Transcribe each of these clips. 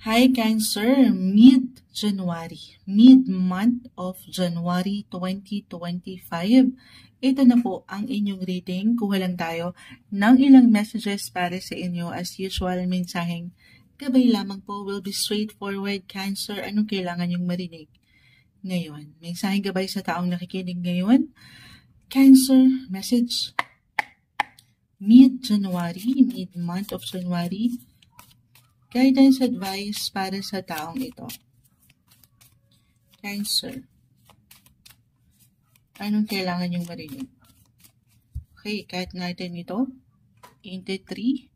Hi Cancer, mid-month of January 2025. Ito na po ang inyong reading. Kuha lang tayo ng ilang messages para sa inyo. As usual, mensaheng gabay lamang po, will be straightforward. Cancer, anong kailangan yung marinig ngayon? Mensaheng gabay sa taong nakikinig ngayon. Cancer, message. Mid-month of January. Guidance advice para sa taong ito. Cancer. Anong kailangan yung marinig? Okay, kahit natin ito. Into 3.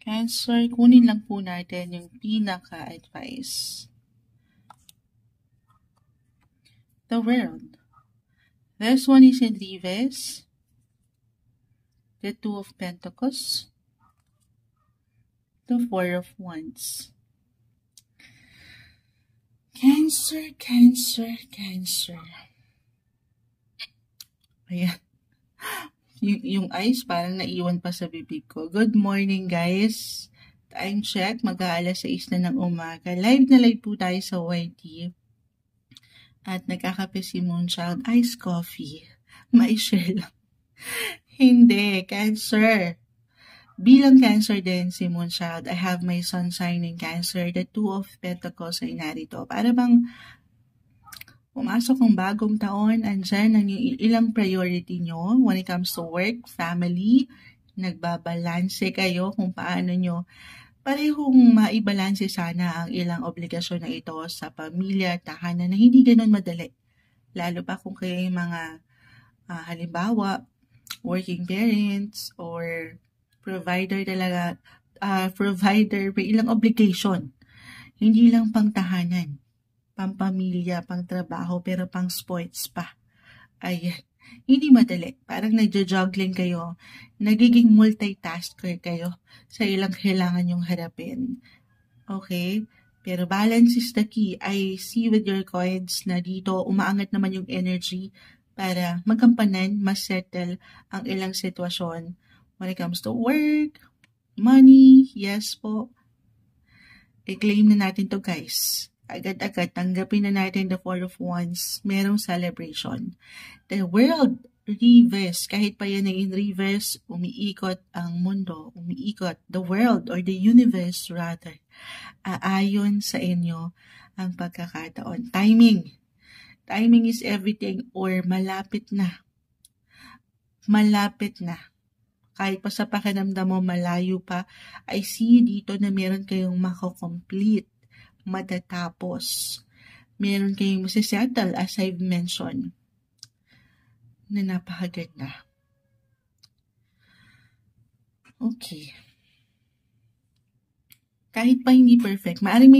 Cancer, kunin lang po natin yung pinaka-advice. The World. This one is in reverse. The Two of Pentacles, the Four of Wands. Cancer. Ayan. Yung eyes parang naiwan pa sa bibig ko. Good morning guys. Time check, mag-aalas 6 na ng umaga. Live na live po tayo sa YT. At nagkakape si Moonchild. Iced coffee. Ma-share lang. Hindi, Cancer. Bilang Cancer din si Moonchild, I have my sun sign in Cancer. The Two of Pentacles ay narito. Para bang pumasok ang bagong taon, andyan ang ilang priority nyo when it comes to work, family, nagbabalanse kayo kung paano nyo parehong maibalanse sana ang ilang obligasyon na ito sa pamilya, tahanan na hindi ganun madali. Lalo pa kung kayo yung mga halimbawa, working parents or provider talaga, provider, may ilang obligation. Hindi lang pang tahanan, pang pamilya, pang trabaho, pero pang sports pa. Ayan. Hindi madali. Parang nagja-juggling kayo. Nagiging multitasker kayo sa ilang kailangan yung harapin. Okay? Pero balance is the key. I see with your coins na dito umaangat naman yung energy para magampanan, mas settle ang ilang sitwasyon when it comes to work, money, yes po. I-claim na natin to guys. Agad-agad, tanggapin na natin the Four of Wands. Merong celebration. The World, reverse. Kahit pa yan ay in reverse, umiikot ang mundo. Umiikot, the world or the universe rather. Aayon sa inyo ang pagkakataon. Timing. Timing is everything or malapit na. Malapit na. Kahit pa sa pakiramdam mo malayo pa, I see dito na meron kayong mako-complete, matatapos. Meron kayong masisettle as I've mentioned na napakaganda. Okay. Kahit pa hindi perfect, maaring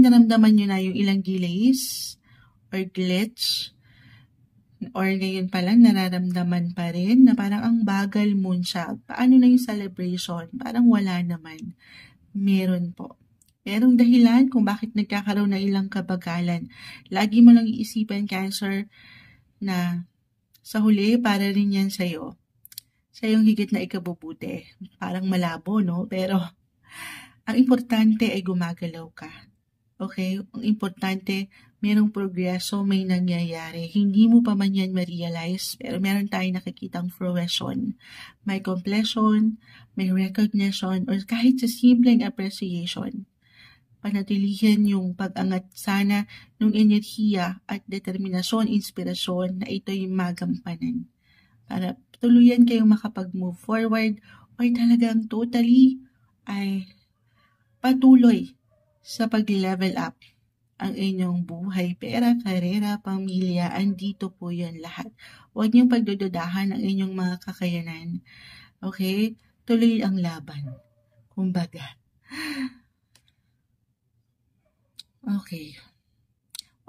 naramdaman nyo na yung ilang delays, or glitch, or ngayon pa lang nararamdaman pa rin na parang ang bagal Moonchild. Paano na yung celebration? Parang wala naman. Meron po. Merong dahilan kung bakit nagkakaroon ng ilang kabagalan. Lagi mo lang iisipan, Cancer, na sa huli, para rin yan sa'yo. Sa iyong higit na ikabubuti. Parang malabo, no? Pero ang importante ay gumagalaw ka. Okay? Ang importante, merong progreso, may nangyayari. Hindi mo pa man yan ma-realize, pero meron tayong nakikitang fruition. May completion, may recognition, or kahit sa simpleng appreciation. Panatilihin yung pag-angat sana ng enerhiya at determinasyon, inspirasyon na ito'y magampanan. Para tuluyan kayong makapag-move forward or talagang totally ay patuloy sa pag-level up ang inyong buhay, pera, karera, pamilya, andito po yan lahat. Huwag niyong pagdududahan ang inyong mga kakayanan. Okay? Tuloy ang laban. Kumbaga. Okay.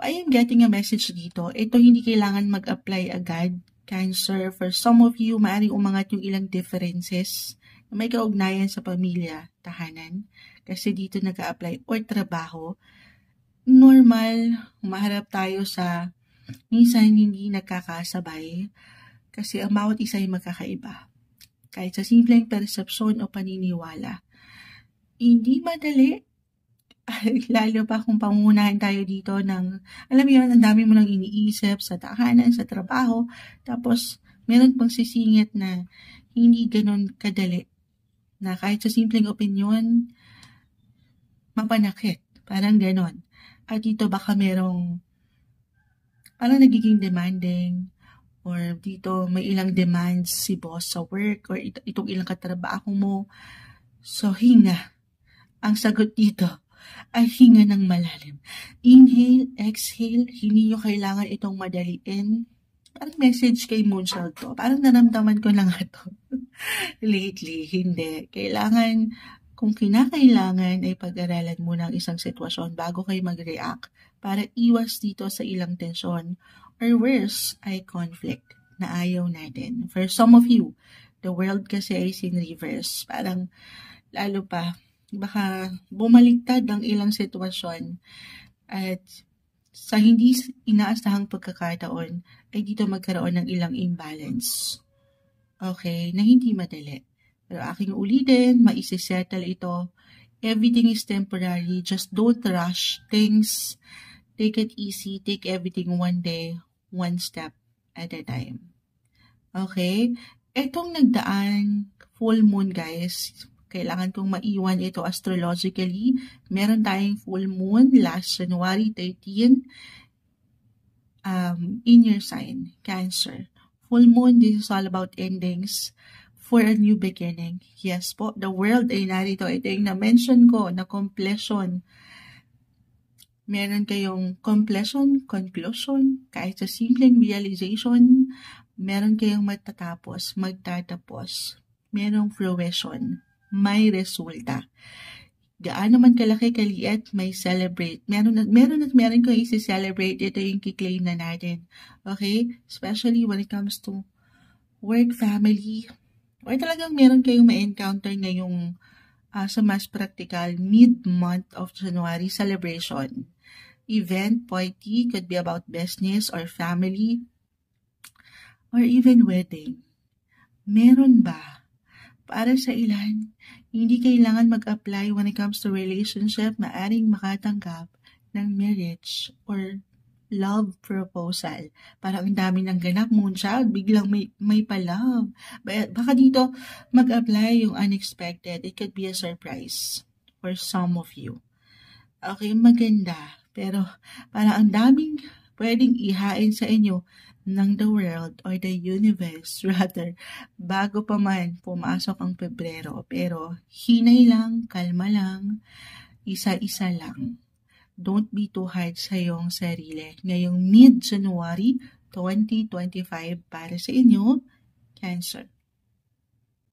I am getting a message dito. Ito hindi kailangan mag-apply agad. Cancer, for some of you, maaaring umangat yung ilang differences na may kaugnayan sa pamilya, tahanan. Kasi dito nag-a-apply or trabaho. Normal, maharap tayo sa minsan hindi nagkakasabay kasi ang bawat isa ay magkakaiba. kahit sa simpleng persepsyon o paniniwala. Hindi madali. Lalo pa kung pangunahan tayo dito ng, alam mo yun, ang dami mo nang iniisip sa tahanan, sa trabaho, tapos meron pang sisingit na hindi ganun kadali. Na kahit sa simpleng opinyon, mapanakit. Parang ganon. At dito baka merong parang nagiging demanding, or dito may ilang demands si boss sa work, or itong ilang katrabaho mo. So, hinga. Ang sagot dito ay hinga ng malalim. Inhale, exhale, hindi nyo kailangan itong madaliin. Parang message kay Moonchild to. Parang naramdaman ko lang ito. Lately, hindi. Kailangan, kung kinakailangan, ay pag-aralan muna ang isang sitwasyon bago kayo mag-react para iwas dito sa ilang tensyon, or worse, ay conflict na ayaw natin. For some of you, the world kasi is in reverse. Parang, lalo pa, baka bumaliktad ang ilang sitwasyon at sa hindi inaasahang pagkakataon ay dito magkaroon ng ilang imbalance. Okay, na hindi madali. Pero aking ulitin, maisisettle ito. Everything is temporary. Just don't rush things. Take it easy. Take everything one day, one step at a time. Okay? Etong nagdaan, full moon guys, kailangan kong maiwan ito astrologically. Meron tayong full moon last January 13 in your sign, Cancer. Full moon, this is all about endings for a new beginning. Yes po, the world ay narito. Ito yung na-mention ko na completion. Meron kayong completion, conclusion, kahit sa simpleng realization, meron kayong magtatapos. Merong fruition. May resulta. Gaano man kalaki kaliit, may celebrate. Meron ko isi-celebrate. Ito yung kiklaim na natin. Okay? Especially when it comes to work, family, or talagang meron kayong ma-encounter ngayong sa mas practical mid-month of January celebration. Event, party, could be about business or family, or even wedding. Meron ba? Para sa ilan, hindi kailangan mag-apply when it comes to relationship, maaring makatanggap ng marriage or love proposal. Parang ang dami ng ganap, Moonchild, biglang may pa-love. Baka dito mag-apply yung unexpected. It could be a surprise for some of you. Okay, maganda. Pero parang ang daming pwedeng ihain sa inyo ng the world or the universe rather bago pa man pumasok ang Pebrero. Pero hinay lang, kalma lang, isa-isa lang. Don't be too hard sa iyong sarili. Ngayong mid-January 2025 para sa inyo, Cancer.